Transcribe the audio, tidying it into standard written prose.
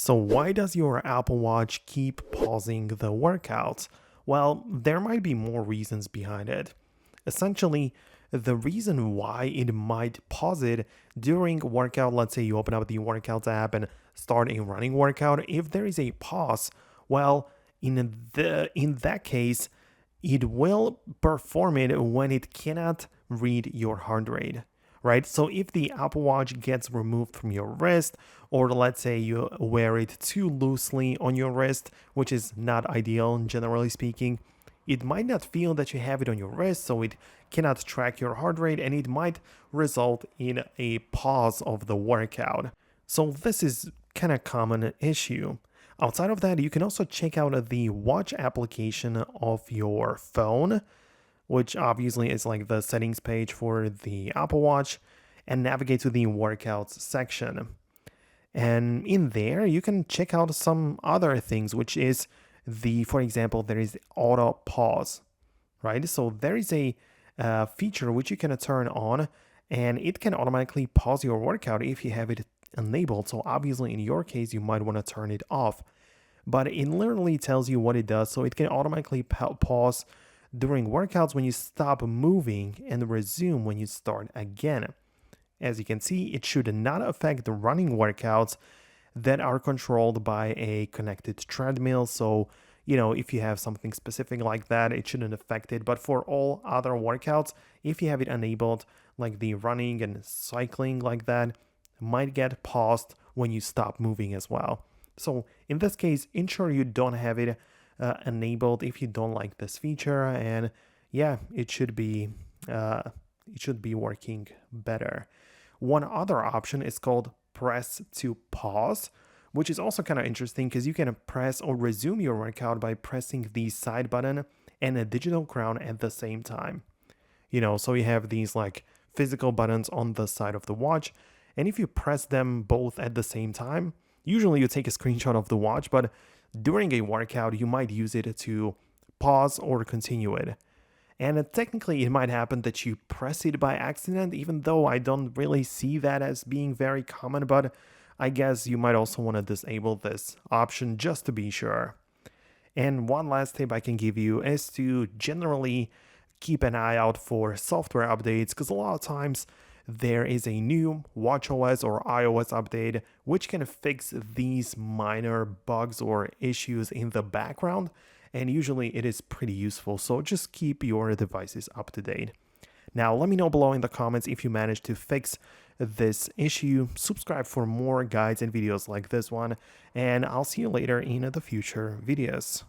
So why does your Apple Watch keep pausing the workouts? Well, there might be more reasons behind it. Essentially, the reason why it might pause it during workout, let's say you open up the workouts app and start a running workout, if there is a pause, well, in that case, it will perform it when it cannot read your heart rate, right? So if the Apple Watch gets removed from your wrist, or let's say you wear it too loosely on your wrist, which is not ideal generally speaking, it might not feel that you have it on your wrist, so it cannot track your heart rate, and it might result in a pause of the workout. So this is kind of common issue. Outside of that, you can also check out the watch application of your phone, which obviously is like the settings page for the Apple Watch, and navigate to the workouts section. And in there, you can check out some other things, which is for example, there is auto pause, right? So there is a feature which you can turn on, and it can automatically pause your workout if you have it enabled. So obviously in your case, you might want to turn it off, but it literally tells you what it does. So it can automatically pause during workouts when you stop moving and resume when you start again. As you can see, it should not affect the running workouts that are controlled by a connected treadmill. So, if you have something specific like that, it shouldn't affect it. But for all other workouts, if you have it enabled, like the running and cycling like that, it might get paused when you stop moving as well. So in this case, ensure you don't have it enabled if you don't like this feature, and yeah, it should be working better. One other option is called press to pause, which is also kind of interesting because you can press or resume your workout by pressing the side button and a digital crown at the same time. So you have these like physical buttons on the side of the watch, and if you press them both at the same time, usually you take a screenshot of the watch, but during a workout, you might use it to pause or continue it. And technically, it might happen that you press it by accident, even though I don't really see that as being very common, but I guess you might also want to disable this option just to be sure. And one last tip I can give you is to generally keep an eye out for software updates, because a lot of times there is a new watchOS or iOS update which can fix these minor bugs or issues in the background, and usually it is pretty useful, so just keep your devices up to date. Now let me know below in the comments if you managed to fix this issue. Subscribe for more guides and videos like this one, and I'll see you later in the future videos.